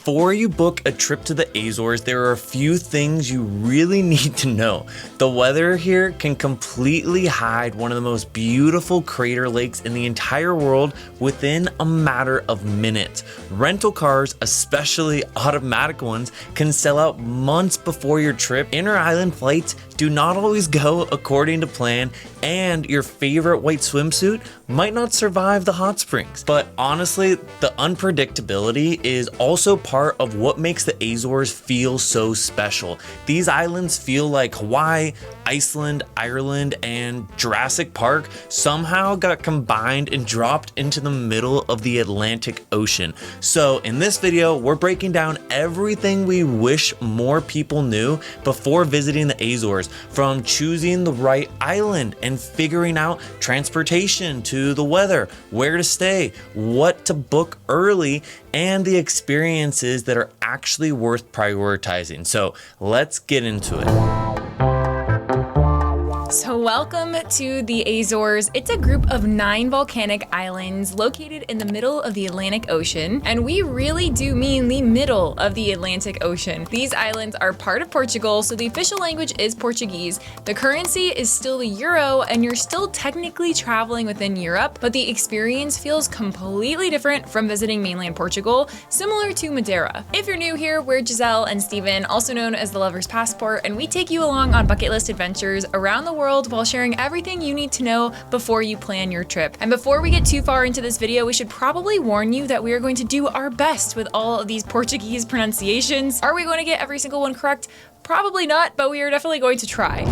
Before you book a trip to the Azores, there are a few things you really need to know. The weather here can completely hide one of the most beautiful crater lakes in the entire world within a matter of minutes. Rental cars, especially automatic ones, can sell out months before your trip. Inter-island flights do not always go according to plan, and your favorite white swimsuit might not survive the hot springs. But honestly, the unpredictability is also part of what makes the Azores feel so special. These islands feel like Hawaii, Iceland, Ireland, and Jurassic Park somehow got combined and dropped into the middle of the Atlantic Ocean. So in this video, we're breaking down everything we wish more people knew before visiting the Azores, from choosing the right island and figuring out transportation to the weather, where to stay, what to book early, and the experiences that are actually worth prioritizing. So let's get into it. So welcome to the Azores. It's a group of 9 volcanic islands located in the middle of the Atlantic Ocean, and we really do mean the middle of the Atlantic Ocean. These islands are part of Portugal, so the official language is Portuguese. The currency is still the euro, and you're still technically traveling within Europe, but the experience feels completely different from visiting mainland Portugal, similar to Madeira. If you're new here, we're Giselle and Steven, also known as the Lover's Passport, and we take you along on bucket list adventures around the world while sharing everything you need to know before you plan your trip. And before we get too far into this video, we should probably warn you that we are going to do our best with all of these Portuguese pronunciations. Are we going to get every single one correct? Probably not, but we are definitely going to try.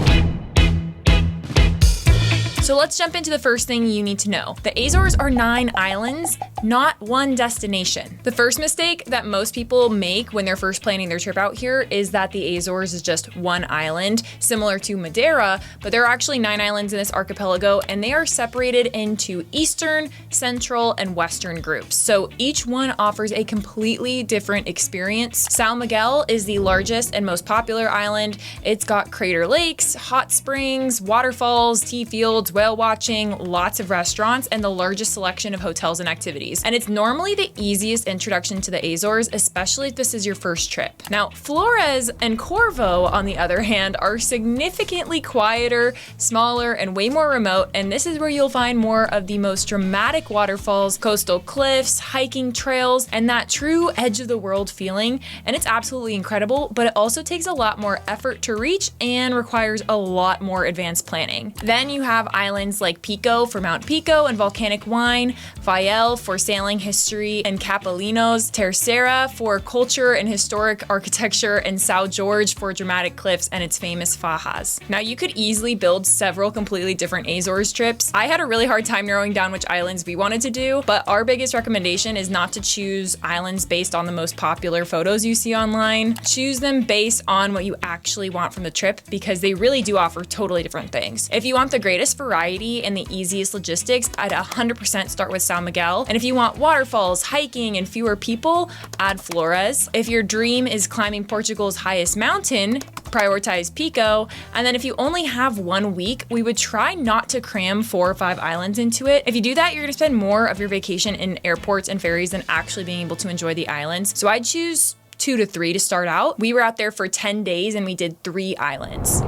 So let's jump into the first thing you need to know. The Azores are 9 islands, not one destination. The first mistake that most people make when they're first planning their trip out here is that the Azores is just one island, similar to Madeira, but there are actually 9 islands in this archipelago, and they are separated into eastern, central, and western groups. So each one offers a completely different experience. São Miguel is the largest and most popular island. It's got crater lakes, hot springs, waterfalls, tea fields, whale watching, lots of restaurants, and the largest selection of hotels and activities. And it's normally the easiest introduction to the Azores, especially if this is your first trip. Now, Flores and Corvo, on the other hand, are significantly quieter, smaller, and way more remote, and this is where you'll find more of the most dramatic waterfalls, coastal cliffs, hiking trails, and that true edge of the world feeling. And it's absolutely incredible, but it also takes a lot more effort to reach and requires a lot more advanced planning. Then you have islands like Pico for Mount Pico and volcanic wine, Faial for sailing history and Capelinos, Terceira for culture and historic architecture, and São Jorge for dramatic cliffs and its famous fajas. Now, you could easily build several completely different Azores trips. I had a really hard time narrowing down which islands we wanted to do, but our biggest recommendation is not to choose islands based on the most popular photos you see online. Choose them based on what you actually want from the trip, because they really do offer totally different things. If you want the greatest variety and the easiest logistics, I'd 100% start with São Miguel. And if you want waterfalls, hiking, and fewer people, add Flores. If your dream is climbing Portugal's highest mountain, prioritize Pico. And then if you only have 1 week, we would try not to cram 4 or 5 islands into it. If you do that, you're gonna spend more of your vacation in airports and ferries than actually being able to enjoy the islands. So I'd choose 2 to 3 to start out. We were out there for 10 days and we did 3 islands.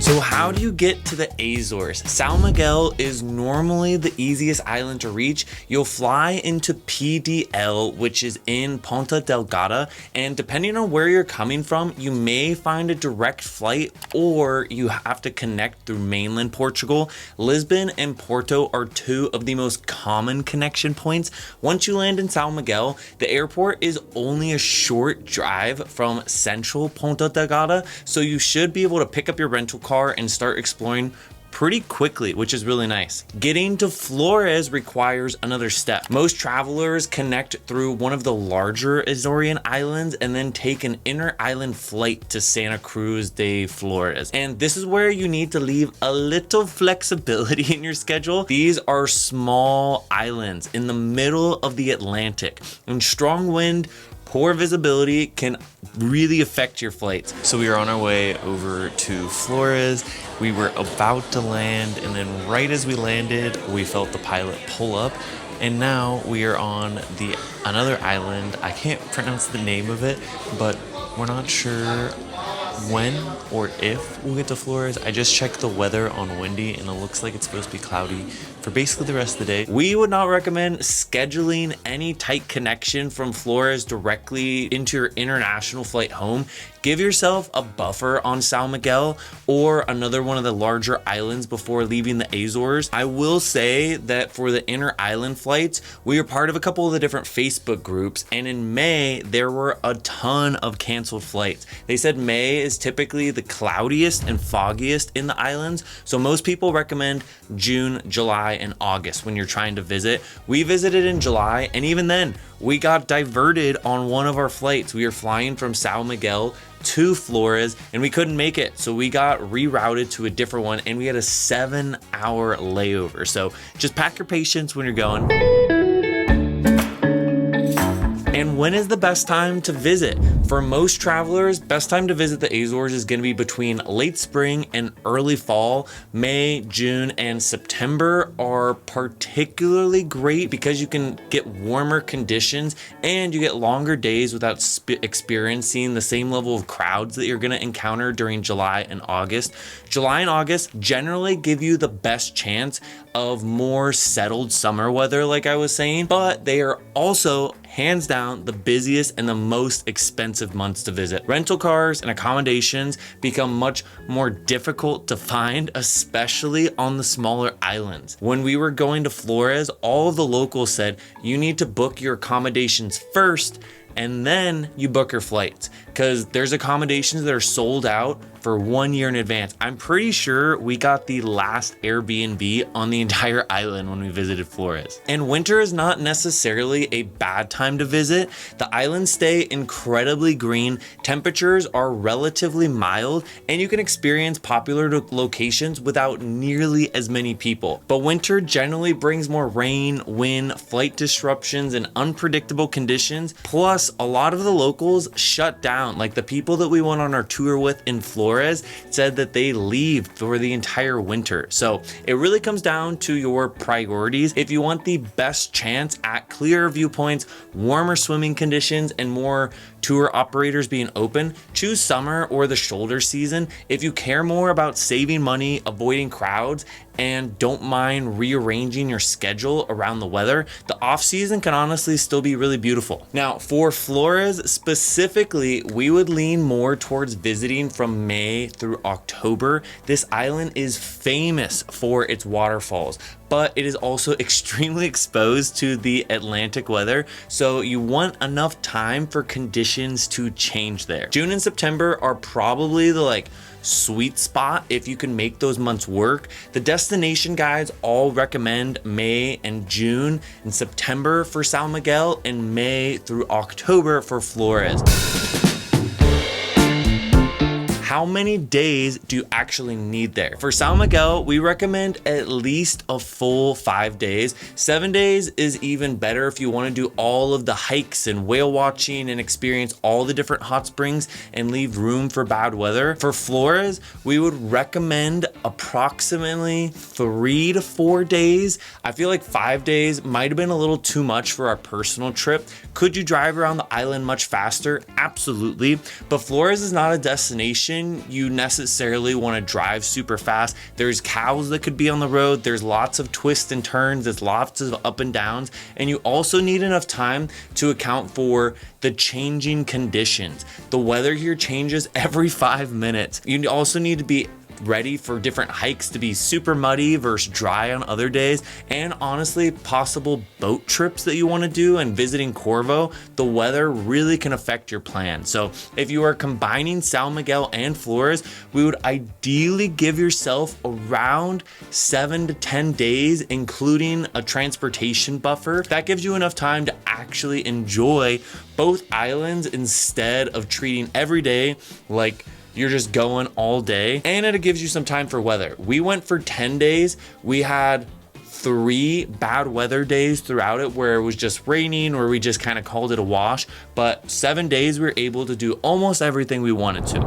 So how do you get to the Azores? São Miguel is normally the easiest island to reach. You'll fly into PDL, which is in Ponta Delgada, and depending on where you're coming from, you may find a direct flight or you have to connect through mainland Portugal. Lisbon and Porto are 2 of the most common connection points. Once you land in São Miguel, the airport is only a short drive from central Ponta Delgada, so you should be able to pick up your rental car and start exploring pretty quickly, which is really nice. Getting to Flores requires another step. Most travelers connect through one of the larger Azorean islands and then take an inter-island flight to Santa Cruz de Flores. And this is where you need to leave a little flexibility in your schedule. These are small islands in the middle of the Atlantic, and strong wind, poor visibility can really affect your flights. So we were on our way over to Flores. We were about to land, and then right as we landed, we felt the pilot pull up And now we are on another island. I can't pronounce the name of it, but we're not sure when or if we'll get to Flores. I just checked the weather on Windy and it looks like it's supposed to be cloudy for basically the rest of the day. We would not recommend scheduling any tight connection from Flores directly into your international flight home. Give yourself a buffer on São Miguel or another one of the larger islands before leaving the Azores. I will say that for the inner island flights, we are part of a couple of the different Facebook groups, and in May, there were a ton of canceled flights. They said May is typically the cloudiest and foggiest in the islands, so most people recommend June, July, and August when you're trying to visit. We visited in July, and even then, we got diverted on one of our flights. We were flying from São Miguel to Flores and we couldn't make it. So we got rerouted to a different one and we had a 7-hour layover. So just pack your patience when you're going. And when is the best time to visit? For most travelers, best time to visit the Azores is going to be between late spring and early fall. May, June, and September are particularly great because you can get warmer conditions and you get longer days without experiencing the same level of crowds that you're going to encounter during July and August. July and August generally give you the best chance of more settled summer weather, like I was saying, but they are also hands down the busiest and the most expensive months to visit. Rental cars and accommodations become much more difficult to find, especially on the smaller islands. When we were going to Flores, all of the locals said you need to book your accommodations first and then you book your flights, because there's accommodations that are sold out for 1 year in advance. I'm pretty sure we got the last Airbnb on the entire island when we visited Flores. And winter is not necessarily a bad time to visit. The islands stay incredibly green, temperatures are relatively mild, and you can experience popular locations without nearly as many people. But winter generally brings more rain, wind, flight disruptions, and unpredictable conditions. Plus, a lot of the locals shut down. Like the people that we went on our tour with in Flores said that they leave for the entire winter. So it really comes down to your priorities. If you want the best chance at clearer viewpoints, warmer swimming conditions, and more tour operators being open, choose summer or the shoulder season. If you care more about saving money, avoiding crowds, and don't mind rearranging your schedule around the weather, the off season can honestly still be really beautiful. Now, for Flores specifically, we would lean more towards visiting from May through October. This island is famous for its waterfalls, but it is also extremely exposed to the Atlantic weather, so you want enough time for conditions to change there. June and September are probably the sweet spot if you can make those months work. The destination guides all recommend May and June and September for São Miguel and May through October for Flores. How many days do you actually need there? For São Miguel, we recommend at least a full 5 days. 7 days is even better if you want to do all of the hikes and whale watching and experience all the different hot springs and leave room for bad weather. For Flores, we would recommend approximately 3 to 4 days. I feel like 5 days might have been a little too much for our personal trip. Could you drive around the island much faster? Absolutely. But Flores is not a destination you necessarily want to drive super fast. There's cows that could be on the road. There's lots of twists and turns. There's lots of up and downs. And you also need enough time to account for the changing conditions. The weather here changes every 5 minutes. You also need to be ready for different hikes to be super muddy versus dry on other days, and honestly possible boat trips that you want to do and visiting Corvo. The weather really can affect your plan. So if you are combining São Miguel and Flores, we would ideally give yourself around 7 to 10 days, including a transportation buffer. That gives you enough time to actually enjoy both islands instead of treating every day like you're just going all day, and it gives you some time for weather. We went for 10 days. We had 3 bad weather days throughout it where it was just raining or we just kind of called it a wash, but 7 days we were able to do almost everything we wanted to.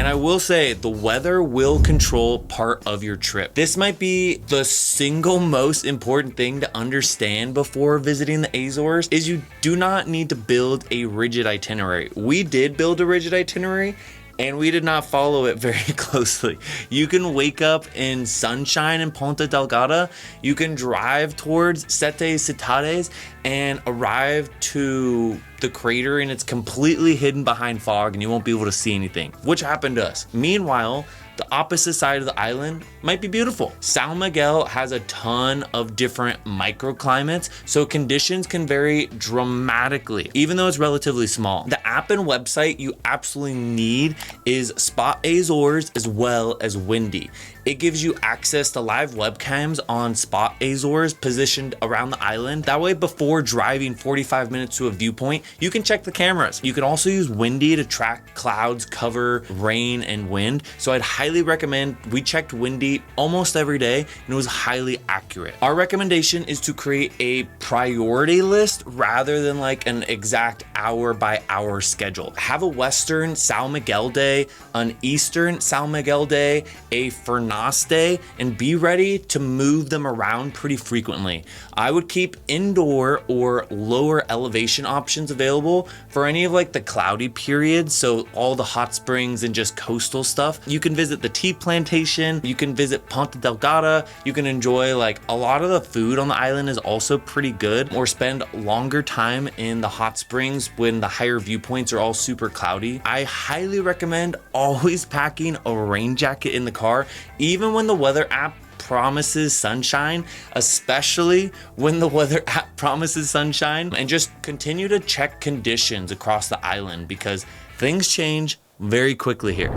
And I will say the weather will control part of your trip. This might be the single most important thing to understand before visiting the Azores is you do not need to build a rigid itinerary. We did build a rigid itinerary and we did not follow it very closely. You can wake up in sunshine in Ponta Delgada. You can drive towards Sete Citades and arrive to the crater and it's completely hidden behind fog and you won't be able to see anything, which happened to us. Meanwhile, the opposite side of the island might be beautiful. São Miguel has a ton of different microclimates, so conditions can vary dramatically, even though it's relatively small. The app and website you absolutely need is Spot Azores as well as Windy. It gives you access to live webcams on Spot Azores positioned around the island. That way, before driving 45 minutes to a viewpoint, you can check the cameras. You can also use Windy to track clouds, cover, rain, and wind. So I'd highly recommend, we checked Windy almost every day and it was highly accurate. Our recommendation is to create a priority list rather than like an exact hour by hour schedule. Have a Western São Miguel day, an Eastern São Miguel day, a Fernás day, and be ready to move them around pretty frequently. I would keep indoor or lower elevation options available for any of like the cloudy periods, so all the hot springs and just coastal stuff. You can visit the tea plantation, you can visit Ponta Delgada, you can enjoy like a lot of the food on the island is also pretty good, or spend longer time in the hot springs when the higher viewpoints are all super cloudy. I highly recommend always packing a rain jacket in the car, even when the weather app promises sunshine, especially when the weather app promises sunshine, and just continue to check conditions across the island because things change very quickly here.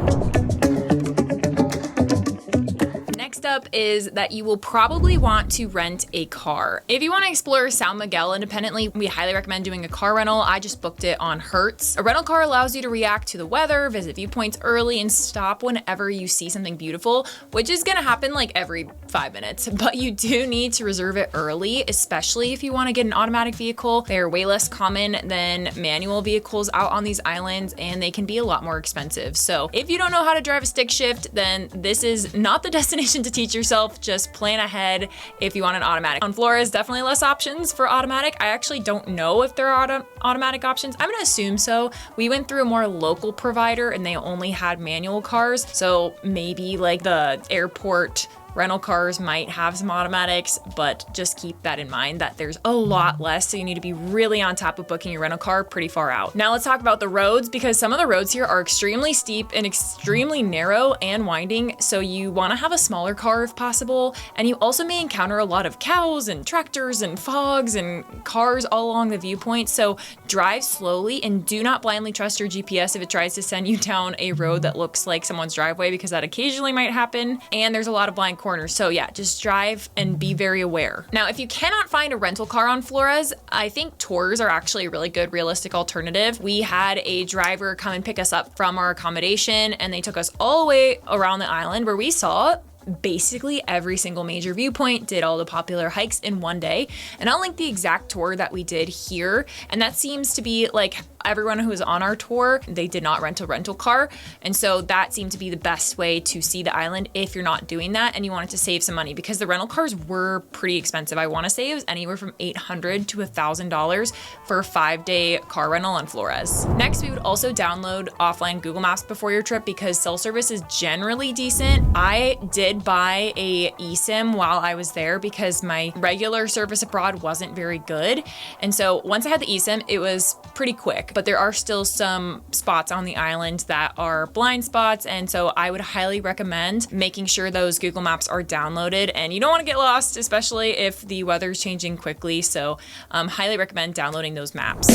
Next up is that you will probably want to rent a car. If you want to explore São Miguel independently, we highly recommend doing a car rental. I just booked it on Hertz. A rental car allows you to react to the weather, visit viewpoints early, and stop whenever you see something beautiful, which is gonna happen like every 5 minutes, but you do need to reserve it early, especially if you want to get an automatic vehicle. They're way less common than manual vehicles out on these islands, and they can be a lot more expensive. So if you don't know how to drive a stick shift, then this is not the destination to teach yourself. Just plan ahead if you want an automatic. On Flores, definitely less options for automatic. I actually don't know if there are automatic options. I'm gonna assume so. We went through a more local provider and they only had manual cars. So maybe like the airport rental cars might have some automatics, but just keep that in mind that there's a lot less, so you need to be really on top of booking your rental car pretty far out. Now let's talk about the roads, because some of the roads here are extremely steep and extremely narrow and winding, so you want to have a smaller car if possible, and you also may encounter a lot of cows and tractors and fogs and cars all along the viewpoint, so drive slowly and do not blindly trust your GPS if it tries to send you down a road that looks like someone's driveway, because that occasionally might happen, and there's a lot of blind corners. So yeah, just drive and be very aware. Now, if you cannot find a rental car on Flores, I think tours are actually a really good realistic alternative. We had a driver come and pick us up from our accommodation, and they took us all the way around the island where we saw basically every single major viewpoint, did all the popular hikes in one day. And I'll link the exact tour that we did here. And that seems to be like everyone who was on our tour, they did not rent a rental car. And so that seemed to be the best way to see the island if you're not doing that and you wanted to save some money, because the rental cars were pretty expensive. I want to say it was anywhere from $800 to $1,000 for a 5-day car rental on Flores. Next, we would also download offline Google Maps before your trip because cell service is generally decent. I did buy a eSIM while I was there because my regular service abroad wasn't very good. And so once I had the eSIM, it was pretty quick, but there are still some spots on the island that are blind spots. And so I would highly recommend making sure those Google Maps are downloaded, and you don't want to get lost, especially if the weather's changing quickly. So highly recommend downloading those maps.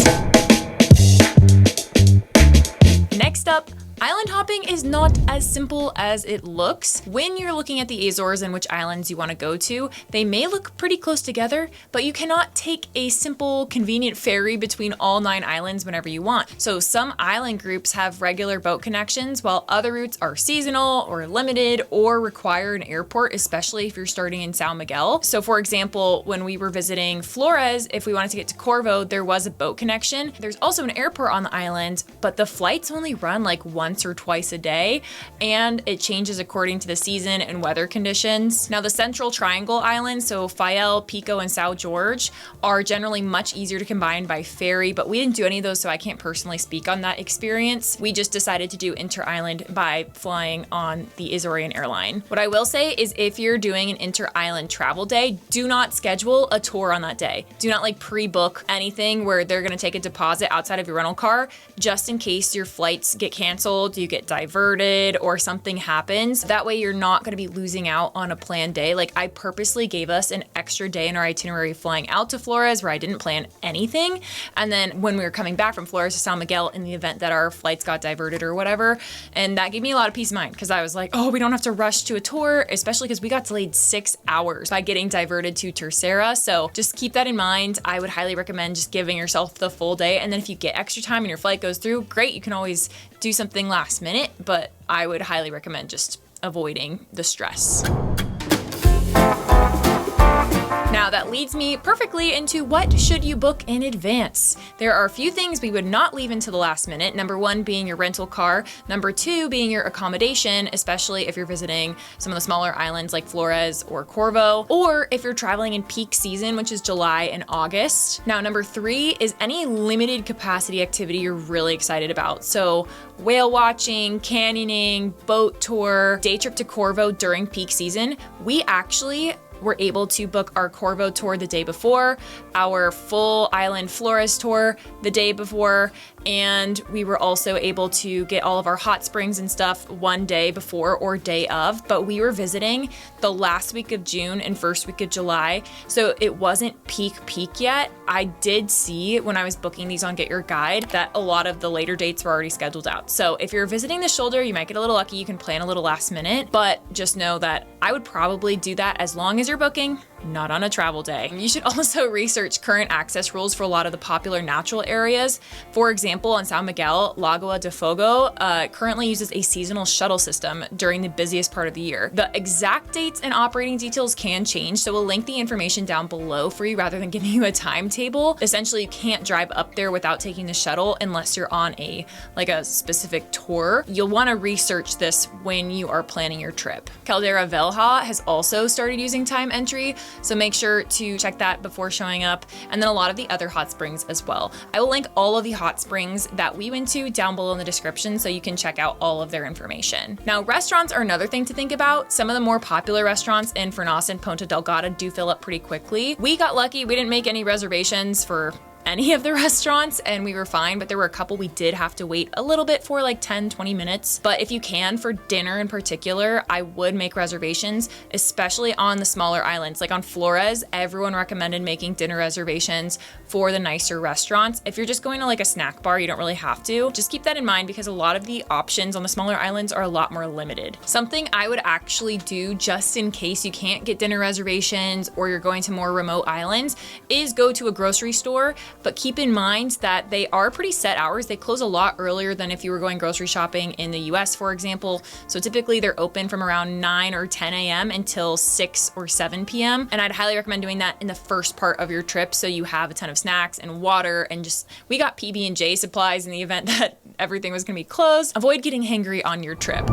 Next up, island hopping is not as simple as it looks. When you're looking at the Azores and which islands you want to go to, they may look pretty close together, but you cannot take a simple, convenient ferry between all 9 islands whenever you want. So some island groups have regular boat connections, while other routes are seasonal or limited or require an airport, especially if you're starting in São Miguel. So for example, when we were visiting Flores, if we wanted to get to Corvo, there was a boat connection. There's also an airport on the island, but the flights only run like once once or twice a day, and it changes according to the season and weather conditions. Now, the Central Triangle Islands, so Fayel, Pico, and São Jorge, are generally much easier to combine by ferry, but we didn't do any of those, so I can't personally speak on that experience. We just decided to do inter-island by flying on the Azorean airline. What I will say is if you're doing an inter-island travel day, do not schedule a tour on that day. Do not like pre-book anything where they're gonna take a deposit outside of your rental car, just in case your flights get canceled, you get diverted, or something happens. That way you're not gonna be losing out on a planned day. Like, I purposely gave us an extra day in our itinerary flying out to Flores where I didn't plan anything. And then when we were coming back from Flores to São Miguel in the event that our flights got diverted or whatever. And that gave me a lot of peace of mind because I was like, oh, we don't have to rush to a tour, especially because we got delayed 6 hours by getting diverted to Terceira. So just keep that in mind. I would highly recommend just giving yourself the full day. And then if you get extra time and your flight goes through, great, you can always do something last minute, but I would highly recommend just avoiding the stress. Now that leads me perfectly into what should you book in advance. There are a few things we would not leave until the last minute. Number one being your rental car. Number two being your accommodation, especially if you're visiting some of the smaller islands like Flores or Corvo, or if you're traveling in peak season, which is July and August. Now, number three is any limited capacity activity you're really excited about. So whale watching, canyoning, boat tour, day trip to Corvo during peak season. We actually were able to book our Corvo tour the day before, our full island Flores tour the day before, and we were also able to get all of our hot springs and stuff one day before or day of, but we were visiting the last week of June and first week of July, so it wasn't peak yet. I did see when I was booking these on Get Your Guide that a lot of the later dates were already scheduled out. So if you're visiting the shoulder, you might get a little lucky, you can plan a little last minute, but just know that I would probably do that as long as you're booking, not on a travel day. You should also research current access rules for a lot of the popular natural areas. For example, in São Miguel, Lagoa de Fogo currently uses a seasonal shuttle system during the busiest part of the year. The exact dates and operating details can change, so we'll link the information down below for you rather than giving you a timetable. Essentially, you can't drive up there without taking the shuttle unless you're on a specific tour. You'll want to research this when you are planning your trip. Caldera Velha has also started using time entry, so make sure to check that before showing up, and then a lot of the other hot springs as well. I will link all of the hot springs that we went to down below in the description so you can check out all of their information. Now, restaurants are another thing to think about. Some of the more popular restaurants in Furnas and Ponta Delgada do fill up pretty quickly. We got lucky, we didn't make any reservations for any of the restaurants and we were fine, but there were a couple we did have to wait a little bit for, like 10-20 minutes. But if you can, for dinner in particular, I would make reservations, especially on the smaller islands. Like on Flores, everyone recommended making dinner reservations for the nicer restaurants. If you're just going to like a snack bar, you don't really have to. Just keep that in mind because a lot of the options on the smaller islands are a lot more limited. Something I would actually do just in case you can't get dinner reservations or you're going to more remote islands is go to a grocery store. But keep in mind that they are pretty set hours. They close a lot earlier than if you were going grocery shopping in the US, for example. So typically they're open from around 9 or 10 a.m. until 6 or 7 p.m. And I'd highly recommend doing that in the first part of your trip so you have a ton of snacks and water and we got PB&J supplies in the event that everything was gonna be closed. Avoid getting hangry on your trip.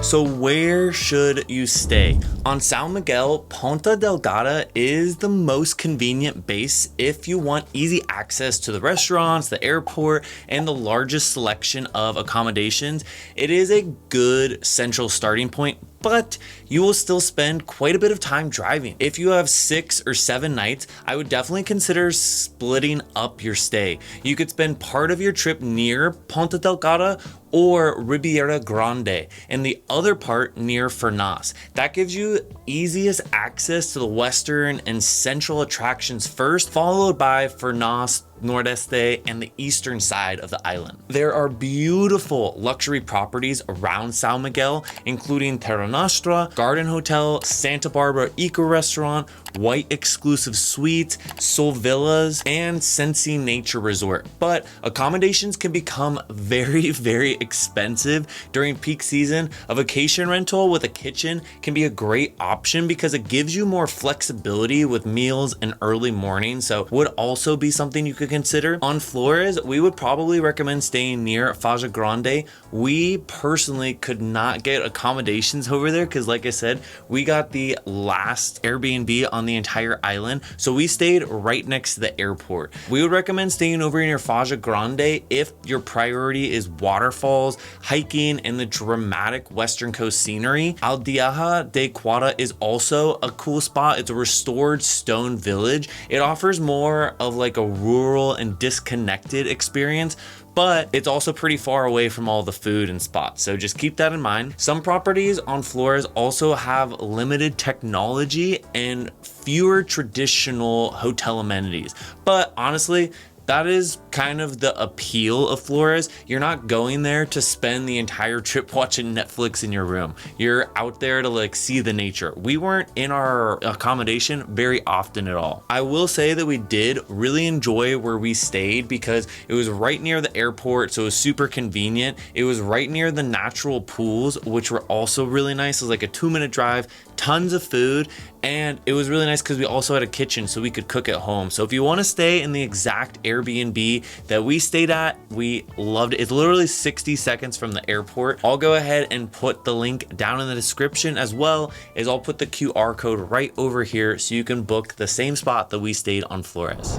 So where should you stay? On São Miguel, Ponta Delgada is the most convenient base if you want easy access to the restaurants, the airport, and the largest selection of accommodations. It is a good central starting point, but you will still spend quite a bit of time driving. If you have 6 or 7 nights, I would definitely consider splitting up your stay. You could spend part of your trip near Ponta Delgada or Ribeira Grande, and the other part near Furnas. That gives you easiest access to the western and central attractions first, followed by Furnas, Nordeste, and the eastern side of the island. There are beautiful luxury properties around São Miguel, including Terra Nostra, Garden Hotel, Santa Barbara Eco Restaurant, white exclusive suites, Sol Villas, and Sensi Nature Resort. But accommodations can become very, very expensive during peak season. A vacation rental with a kitchen can be a great option because it gives you more flexibility with meals and early morning. So would also be something you could consider. On Flores, we would probably recommend staying near Faja Grande. We personally could not get accommodations over there because, like I said, we got the last Airbnb on the entire island. So we stayed right next to the airport. We would recommend staying over near Faja Grande if your priority is waterfalls, hiking, and the dramatic western coast scenery. Aldeia de Quara is also a cool spot. It's a restored stone village. It offers more of like a rural and disconnected experience, but it's also pretty far away from all the food and spots. So just keep that in mind. Some properties on Flores also have limited technology and fewer traditional hotel amenities. But honestly, that is kind of the appeal of Flores. You're not going there to spend the entire trip watching Netflix in your room. You're out there to like see the nature. We weren't in our accommodation very often at all. I will say that we did really enjoy where we stayed because it was right near the airport, so it was super convenient. It was right near the natural pools, which were also really nice. It was like a 2-minute drive, tons of food, and it was really nice because we also had a kitchen so we could cook at home. So if you want to stay in the exact Airbnb that we stayed at, we loved it. It's literally 60 seconds from the airport. I'll go ahead and put the link down in the description, as well as I'll put the QR code right over here so you can book the same spot that we stayed on Flores.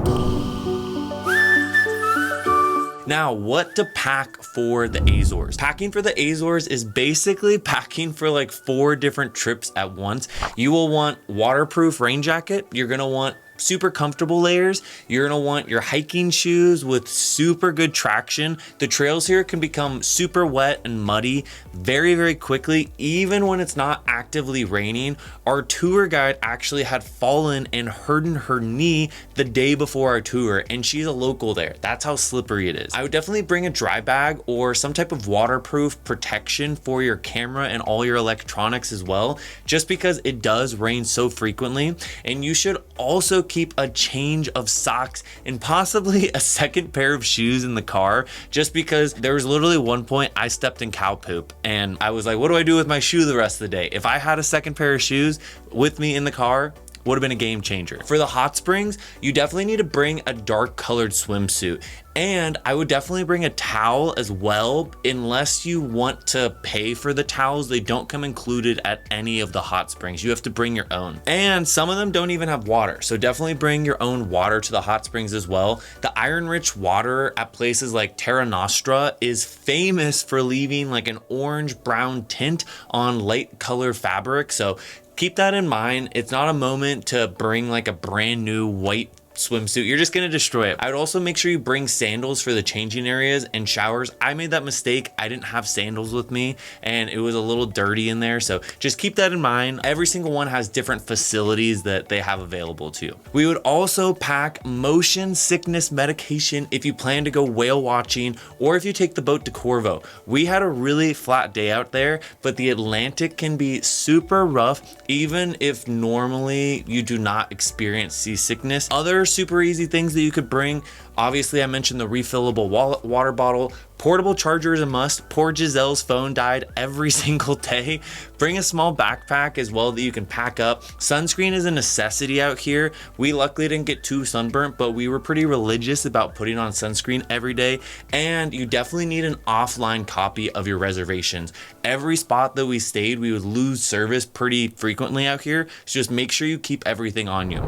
Now, what to pack for the Azores? Packing for the Azores is basically packing for like 4 different trips at once. You will want waterproof rain jacket. You're gonna want super comfortable layers. You're gonna want your hiking shoes with super good traction. The trails here can become super wet and muddy very, very quickly, even when it's not actively raining. Our tour guide actually had fallen and hurt her knee the day before our tour, and she's a local there. That's how slippery it is. I would definitely bring a dry bag or some type of waterproof protection for your camera and all your electronics as well, just because it does rain so frequently. And you should also keep a change of socks and possibly a second pair of shoes in the car, just because there was literally one point I stepped in cow poop and I was like, what do I do with my shoe the rest of the day? If I had a second pair of shoes with me in the car, would have been a game changer. For the hot springs, you definitely need to bring a dark colored swimsuit. And I would definitely bring a towel as well, unless you want to pay for the towels. They don't come included at any of the hot springs. You have to bring your own. And some of them don't even have water. So definitely bring your own water to the hot springs as well. The iron-rich water at places like Terra Nostra is famous for leaving like an orange-brown tint on light color fabric. So keep that in mind. It's not a moment to bring like a brand new white swimsuit. You're just gonna destroy it. I would also make sure you bring sandals for the changing areas and showers. I made that mistake. I didn't have sandals with me and it was a little dirty in there. So just keep that in mind. Every single one has different facilities that they have available to you. We would also pack motion sickness medication if you plan to go whale watching or if you take the boat to Corvo. We had a really flat day out there, but the Atlantic can be super rough even if normally you do not experience seasickness. Other super easy things that you could bring, obviously I mentioned the refillable water bottle. Portable charger is a must. Poor Giselle's phone died every single day. Bring a small backpack as well that you can pack up. Sunscreen is a necessity out here. We luckily didn't get too sunburnt, but we were pretty religious about putting on sunscreen every day. And you definitely need an offline copy of your reservations. Every spot that we stayed, we would lose service pretty frequently out here. So just make sure you keep everything on you.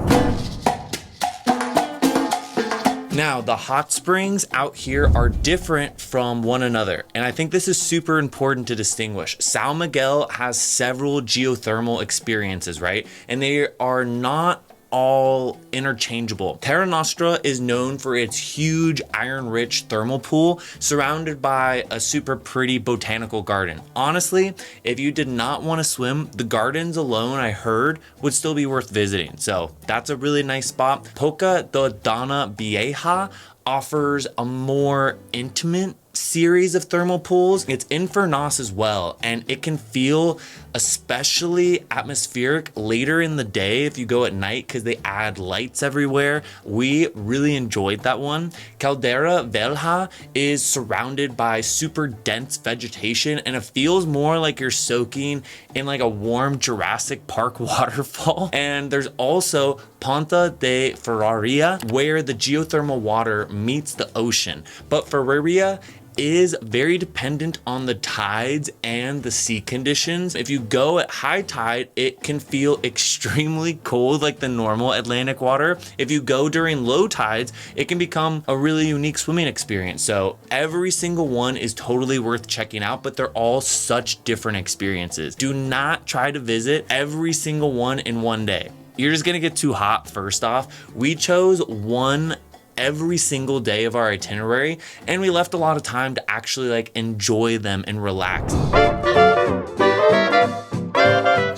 Now, the hot springs out here are different from one another, and I think this is super important to distinguish. São Miguel has several geothermal experiences, right? And they are not all interchangeable. Terra Nostra is known for its huge iron-rich thermal pool surrounded by a super pretty botanical garden. Honestly, if you did not want to swim, the gardens alone, I heard, would still be worth visiting. So that's a really nice spot. Poca da Dona Vieja offers a more intimate series of thermal pools. It's in Furnas as well, and it can feel especially atmospheric later in the day if you go at night because they add lights everywhere. We really enjoyed that one. Caldera Velha is surrounded by super dense vegetation, and it feels more like you're soaking in like a warm Jurassic Park waterfall. And there's also Ponta de Ferraria, where the geothermal water meets the ocean. But Ferraria is very dependent on the tides and the sea conditions. If you go at high tide, it can feel extremely cold like the normal Atlantic water. If you go during low tides, it can become a really unique swimming experience. So every single one is totally worth checking out, but they're all such different experiences. Do not try to visit every single one in one day. You're just gonna get too hot. First off, we chose one every single day of our itinerary, and we left a lot of time to actually like enjoy them and relax.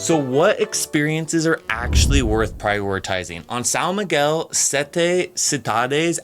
So what experiences are actually worth prioritizing? On São Miguel, Sete Cidades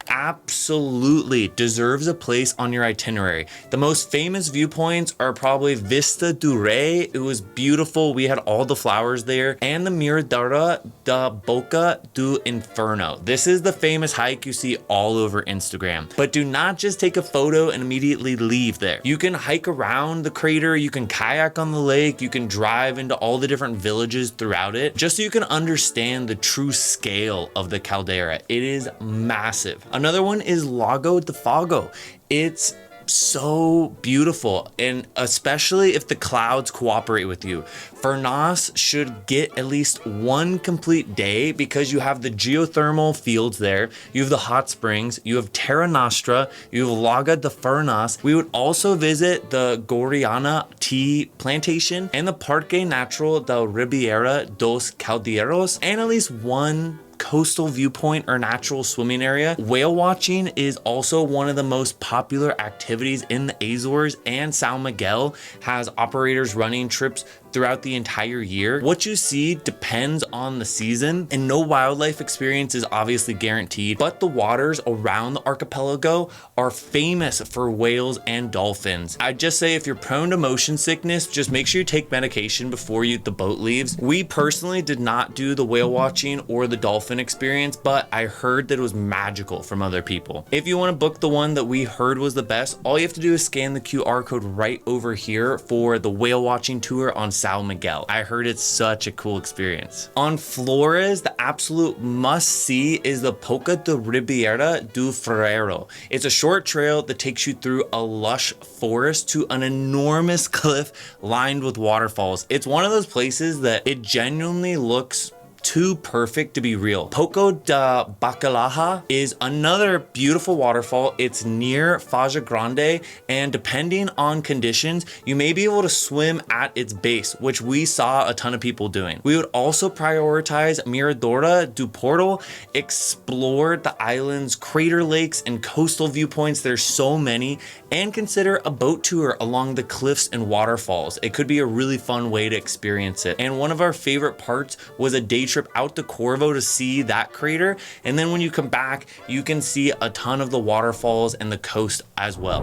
absolutely deserves a place on your itinerary. The most famous viewpoints are probably Vista do Rei. It was beautiful. We had all the flowers there. And the Miradora da Boca do Inferno. This is the famous hike you see all over Instagram. But do not just take a photo and immediately leave there. You can hike around the crater, you can kayak on the lake, you can drive into all the different villages throughout it, just so you can understand the true scale of the caldera. It is massive. Another one is Lago de Fogo. It's so beautiful, and especially if the clouds cooperate with you. Furnas should get at least one complete day because you have the geothermal fields there, you have the hot springs, you have Terra Nostra, you have Lago de Furnas. We would also visit the Guariana tea plantation and the Parque Natural da Ribeira dos Caldeiros, and at least one coastal viewpoint or natural swimming area. Whale watching is also one of the most popular activities in the Azores, and São Miguel has operators running trips throughout the entire year. What you see depends on the season, and no wildlife experience is obviously guaranteed, but the waters around the archipelago are famous for whales and dolphins. I'd just say if you're prone to motion sickness, just make sure you take medication before the boat leaves. We personally did not do the whale watching or the dolphin experience, but I heard that it was magical from other people. If you want to book the one that we heard was the best, all you have to do is scan the QR code right over here for the whale watching tour on São Miguel. I heard it's such a cool experience. On Flores, the absolute must-see is the Boca de Ribeira do Ferreiro. It's a short trail that takes you through a lush forest to an enormous cliff lined with waterfalls. It's one of those places that it genuinely looks too perfect to be real. Poco da Bacalaha is another beautiful waterfall. It's near Faja Grande, and depending on conditions, you may be able to swim at its base, which we saw a ton of people doing. We would also prioritize Miradora do Porto, explore the island's crater lakes and coastal viewpoints. There's so many, and consider a boat tour along the cliffs and waterfalls. It could be a really fun way to experience it. And one of our favorite parts was a day trip out to Corvo to see that crater, and then when you come back you can see a ton of the waterfalls and the coast as well.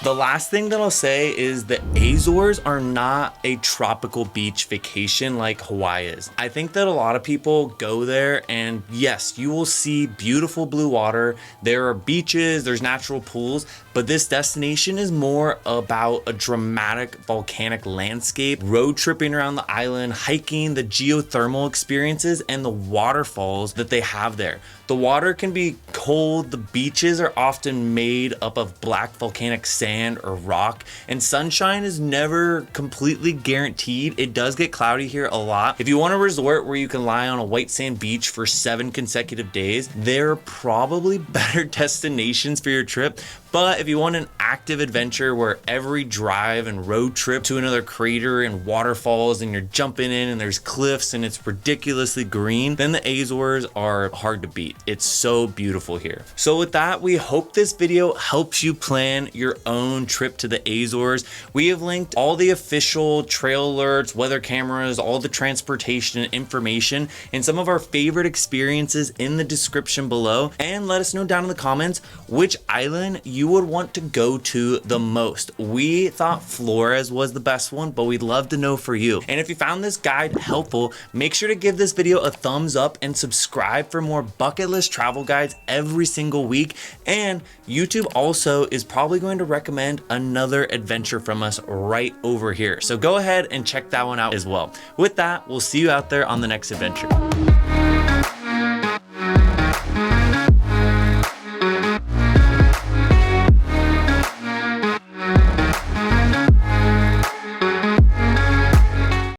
The last thing that I'll say is the Azores are not a tropical beach vacation like Hawaii is. I think that a lot of people go there, and yes, you will see beautiful blue water. There are beaches, there's natural pools, but this destination is more about a dramatic volcanic landscape, road tripping around the island, hiking, the geothermal experiences, and the waterfalls that they have there. The water can be cold, the beaches are often made up of black volcanic sand or rock, and sunshine is never completely guaranteed. It does get cloudy here a lot. If you want a resort where you can lie on a white sand beach for 7 consecutive days, there are probably better destinations for your trip. But if you want an active adventure where every drive and road trip to another crater and waterfalls and you're jumping in and there's cliffs and it's ridiculously green, then the Azores are hard to beat. It's so beautiful here. So with that, we hope this video helps you plan your own trip to the Azores. We have linked all the official trail alerts, weather cameras, all the transportation information, and some of our favorite experiences in the description below. And let us know down in the comments which island you would want to go to the most. We thought Flores was the best one, but we'd love to know for you. And if you found this guide helpful, make sure to give this video a thumbs up and subscribe for more bucket list travel guides every single week. And YouTube also is probably going to recommend another adventure from us right over here. So go ahead and check that one out as well. With that, we'll see you out there on the next adventure.